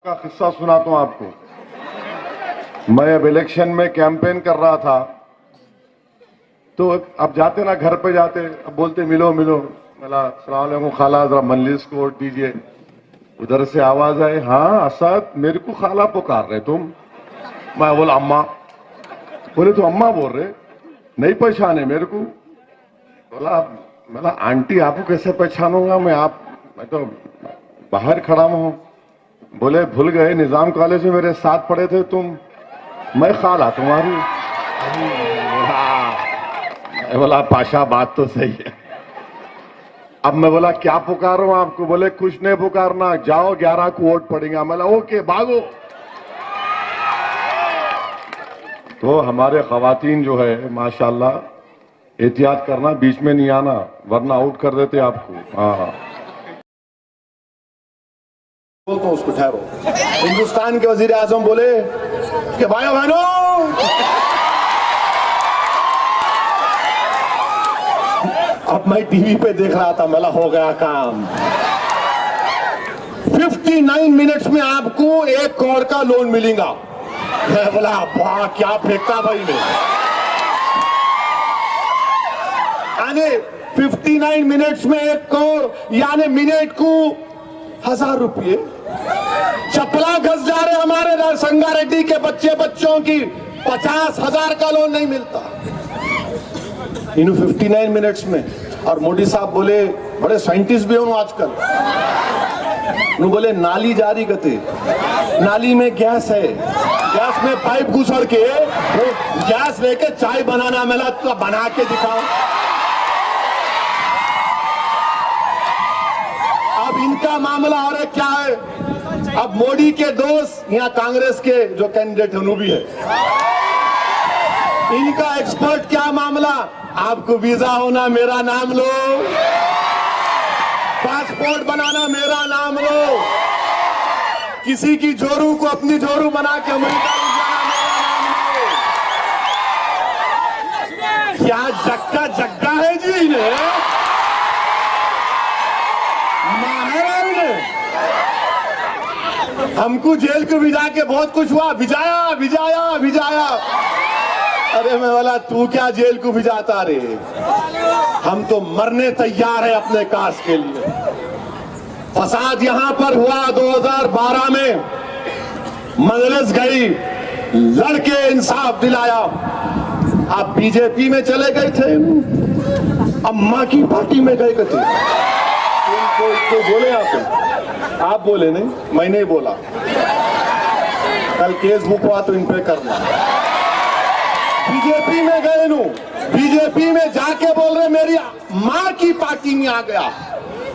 का किस्सा सुनाता हूं आपको। मैं अब इलेक्शन में कैंपेन कर रहा था, तो अब जाते ना घर पे जाते, अब बोलते मिलो मिलो। बोला अस्सलाम वालेकुम खाला, जरा मजलिस को वोट दीजिए। उधर से आवाज आई, हाँ असद मेरे को खाला पुकार रहे तुम। मैं बोला अम्मा। बोले तो अम्मा बोल रहे, नहीं पहचाने मेरे को। बोला आंटी आपको कैसे पहचानूंगा मैं तो बाहर खड़ा हूं। बोले भूल गए निजाम कॉलेज में मेरे साथ पढ़े थे तुम, मैं खाला तुम्हारी। मैं बोला पाशा बात तो सही है। अब मैं बोला क्या पुकारूं आपको? बोले कुछ नहीं पुकारना, जाओ 11 को वोट पड़ेगा। मैं बोला ओके भागो। तो हमारे खवातीन जो है माशाल्लाह, एहतियात करना, बीच में नहीं आना वरना आउट कर देते आपको। हाँ बोलता हूं उसको, ठहरो। हिंदुस्तान के वजीर आजम बोले कि भाइयों बहनों, अब मैं टीवी पे देख रहा था, मला हो गया काम। 59 मिनट्स में आपको 1 करोड़ का लोन मिलेगा। मैं बोला वाह क्या फेंकता भाई ने। यानी 59 मिनट्स में 1 करोड़, यानी मिनट को 1000 रुपये। चपला घस जा रहे हमारे संगारेड्डी के बच्चों की 50,000 का लोन नहीं मिलता इन 59 मिनट्स में। और मोदी साहब बोले, बड़े साइंटिस्ट भी हो आजकल, बोले नाली जारी करते, नाली में गैस है, गैस में पाइप घुसड़ के वो गैस लेके चाय बनाना मिला तो बना के दिखाओ। अब इनका मामला और क्या है? अब मोदी के दोस्त यहाँ कांग्रेस के जो कैंडिडेट है वो भी है, इनका एक्सपर्ट क्या मामला? आपको वीजा होना मेरा नाम लो, पासपोर्ट बनाना मेरा नाम लो, किसी की जोरू को अपनी जोरू बना के अमेरिका ले जाना मेरा नाम लो। क्या जग्गा जग्गा है जी इन्हें, महाराज ने हमको जेल को भिजा के बहुत कुछ हुआ, भिजाया भिजाया भिजाया। अरे मैं बोला तू क्या जेल को भिजाता रे, हम तो मरने तैयार है अपने कास्ट के लिए। फसाद यहां पर हुआ 2012 में, मजलिस गई, लड़के इंसाफ दिलाया। आप बीजेपी में चले गए थे, अम्मा की पार्टी में गए थे। कोई बोले आप बोले नहीं, मैं नहीं बोला। कल केस बुक हुआ तो इन पे करना। बीजेपी में गए नु, बीजेपी में जाके बोल रहे मेरी मां की पार्टी में आ गया।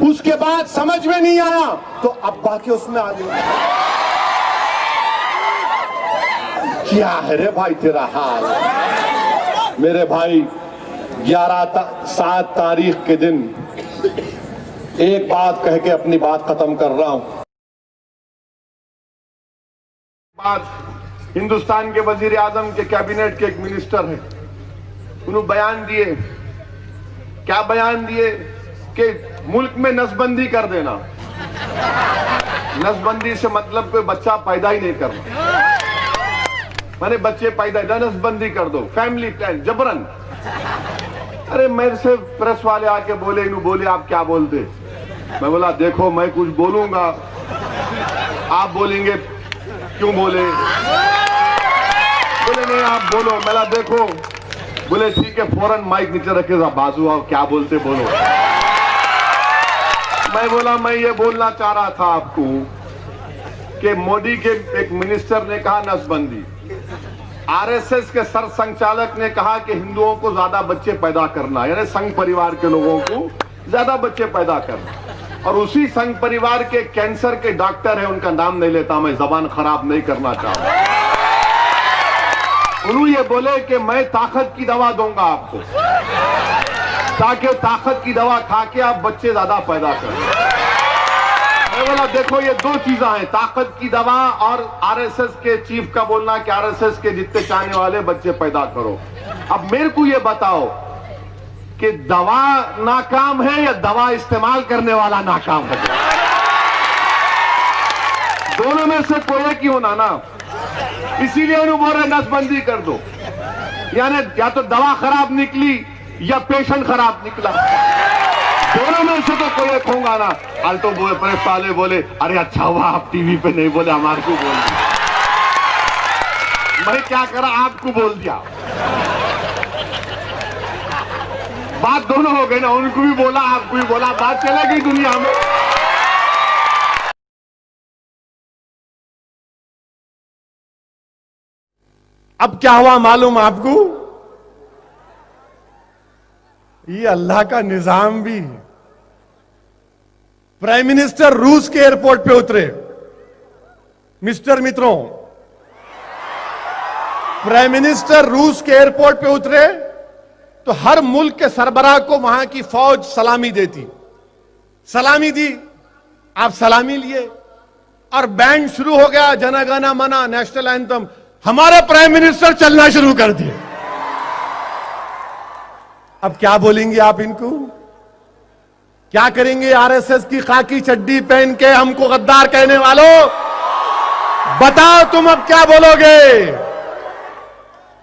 उसके बाद समझ में नहीं आया तो अब्बा के उसमें आ गए। क्या है रे भाई तेरा हाल? मेरे भाई 7 तारीख के दिन एक बात कह के अपनी बात खत्म कर रहा हूं। बात हिंदुस्तान के वजीर आजम के कैबिनेट के एक मिनिस्टर है, उन्होंने बयान दिए। क्या बयान दिए? कि मुल्क में नसबंदी कर देना। नसबंदी से मतलब कोई बच्चा पैदा ही नहीं करना, माने बच्चे पैदा, नसबंदी कर दो, फैमिली प्लान जबरन। अरे मेरे से प्रेस वाले आके बोले, इन्हों बोले आप क्या बोलते? मैं बोला देखो मैं कुछ बोलूंगा, आप बोलेंगे क्यों बोले? बोले नहीं आप बोलो। मैं देखो, बोले ठीक है, फौरन माइक नीचे रखे, बाजू आओ, क्या बोलते बोलो। मैं बोला मैं ये बोलना चाह रहा था आपको कि मोदी के एक मिनिस्टर ने कहा नसबंदी, आरएसएस के सर संचालक ने कहा कि हिंदुओं को ज्यादा बच्चे पैदा करना, यानी संघ परिवार के लोगों को ज्यादा बच्चे पैदा करना। और उसी संघ परिवार के कैंसर के डॉक्टर है, उनका नाम नहीं लेता मैं, जबान खराब नहीं करना चाहता। उन्होंने ये बोले कि मैं ताकत की दवा दूंगा आपको, ताकि ताकत की दवा खा के आप बच्चे ज्यादा पैदा करें। मैं बोला देखो ये 2 चीजें हैं, ताकत की दवा और आरएसएस के चीफ का बोलना कि आरएसएस के जितने चाहने वाले बच्चे पैदा करो। अब मेरे को ये बताओ कि दवा नाकाम है या दवा इस्तेमाल करने वाला नाकाम है? दोनों में से कोई एक ही होना ना, इसीलिए उन्हें बोल रहे नसबंदी कर दो। यानी या तो दवा खराब निकली या पेशेंट खराब निकला, दोनों में से तो कोई एक होगा ना। आल्टो प्रेस वाले बोले अरे अच्छा हुआ आप टीवी पे नहीं बोले, हमारे को बोल दिया। मैं क्या करा, आपको बोल दिया। बात दोनों हो गई ना, उनको भी बोला आपको भी बोला, बात चले गई दुनिया में। अब क्या हुआ मालूम आपको? ये अल्लाह का निजाम भी। प्राइम मिनिस्टर रूस के एयरपोर्ट पे उतरे। मिस्टर मित्रों, प्राइम मिनिस्टर रूस के एयरपोर्ट पे उतरे तो हर मुल्क के सरबराह को वहां की फौज सलामी देती। सलामी दी, आप सलामी लिए और बैंड शुरू हो गया, जन गण मन नेशनल एंथम। हमारे प्राइम मिनिस्टर चलना शुरू कर दिए। अब क्या बोलेंगे आप इनको? क्या करेंगे आरएसएस की खाकी चड्डी पहन के हमको गद्दार कहने वालों? बताओ तुम अब क्या बोलोगे?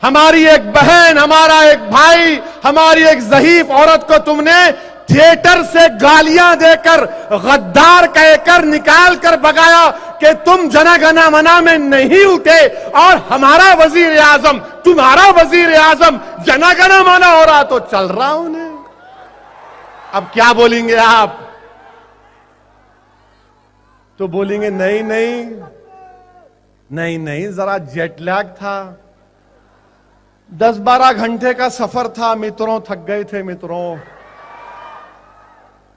हमारी एक बहन, हमारा एक भाई, हमारी एक ज़ईफ औरत को तुमने थिएटर से गालियां देकर गद्दार कहकर निकाल कर भगाया कि तुम जनगणना मना में नहीं उठे, और हमारा वजीर आजम, तुम्हारा वजीर आजम जनगणना मना हो रहा तो चल रहा उन्हें। अब क्या बोलेंगे आप? तो बोलेंगे नहीं नहीं नहीं नहीं, जरा जेट लैग था, 10-12 घंटे का सफर था मित्रों, थक गए थे मित्रों।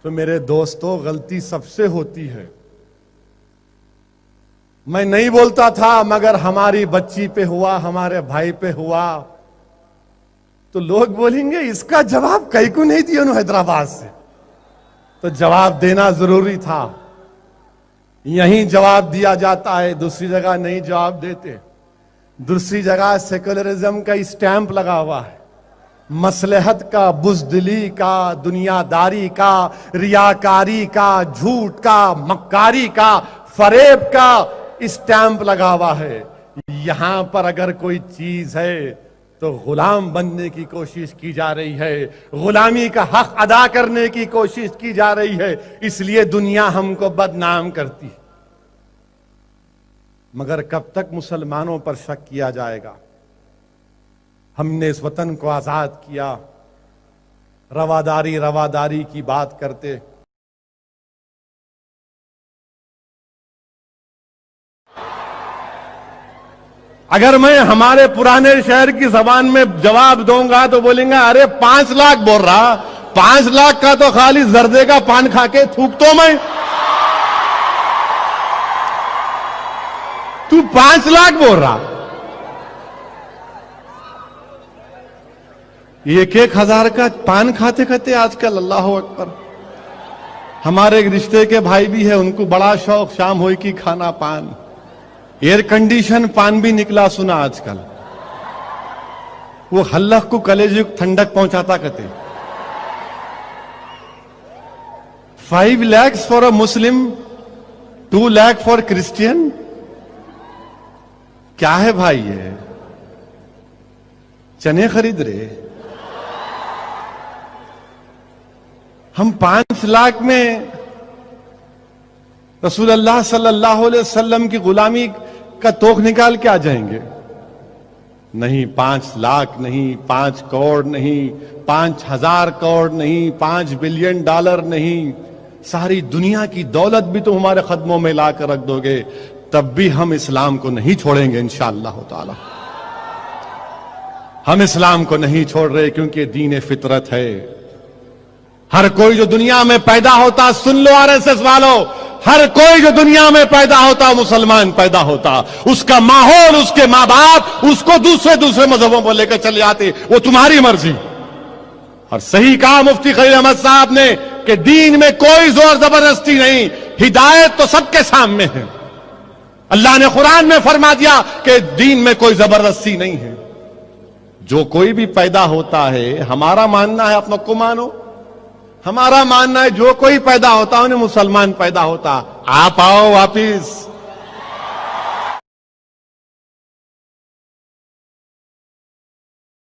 तो मेरे दोस्तों, गलती सबसे होती है। मैं नहीं बोलता था, मगर हमारी बच्ची पे हुआ, हमारे भाई पे हुआ, तो लोग बोलेंगे इसका जवाब कई को नहीं दिया हैदराबाद से। तो जवाब देना जरूरी था। यहीं जवाब दिया जाता है, दूसरी जगह नहीं जवाब देते। दूसरी जगह सेकुलरिज्म का स्टैंप लगा हुआ है, मसलहत का, बुज़दिली का, दुनियादारी का, रियाकारी का, झूठ का, मक्कारी का, फरेब का स्टैंप लगा हुआ है। यहां पर अगर कोई चीज है तो गुलाम बनने की कोशिश की जा रही है, गुलामी का हक अदा करने की कोशिश की जा रही है। इसलिए दुनिया हमको बदनाम करती है। मगर कब तक मुसलमानों पर शक किया जाएगा? हमने इस वतन को आजाद किया, रवादारी रवादारी की बात करते। अगर मैं हमारे पुराने शहर की जबान में जवाब दूंगा तो बोलेंगे अरे 5 लाख बोल रहा, 5 लाख का तो खाली जर्दे का पान खा के थूक तो मैं, तू 5 लाख बोल रहा। 1,000 का पान खाते खाते आजकल, अल्लाह अकबर। हमारे एक रिश्ते के भाई भी है, उनको बड़ा शौक शाम होई की खाना पान, एयर कंडीशन पान भी निकला सुना आजकल। वो हल्लक को कलेजे को ठंडक पहुंचाता कहते। 5 lakh for a Muslim, 2 lakh for Christian. क्या है भाई ये? चने खरीद रहे। हम 5 लाख में रसूल अल्लाह सल्लल्लाहु अलैहि वसल्लम की गुलामी का तोख निकाल के आ जाएंगे? नहीं, 5 लाख नहीं, 5 करोड़ नहीं, 5,000 करोड़ नहीं, 5 बिलियन डॉलर नहीं, सारी दुनिया की दौलत भी तुम हमारे कदमों में लाकर रख दोगे, तब भी हम इस्लाम को नहीं छोड़ेंगे इंशाअल्लाह ताला। हम इस्लाम को नहीं छोड़ रहे क्योंकि दीन फितरत है। हर कोई जो दुनिया में पैदा होता, सुन लो आरएसएस वालों, हर कोई जो दुनिया में पैदा होता मुसलमान पैदा होता। उसका माहौल, उसके मां बाप उसको दूसरे मजहबों पर लेकर चले जाते, वो तुम्हारी मर्जी। और सही कहा मुफ्ती खलील अहमद साहब ने कि दीन में कोई जोर जबरदस्ती नहीं, हिदायत तो सबके सामने है। अल्लाह ने कुरान में फरमा दिया कि दीन में कोई जबरदस्ती नहीं है। जो कोई भी पैदा होता है, हमारा मानना है, अपनों को मानो, हमारा मानना है जो कोई पैदा होता है उन्हें मुसलमान पैदा होता। आप आओ वापिस,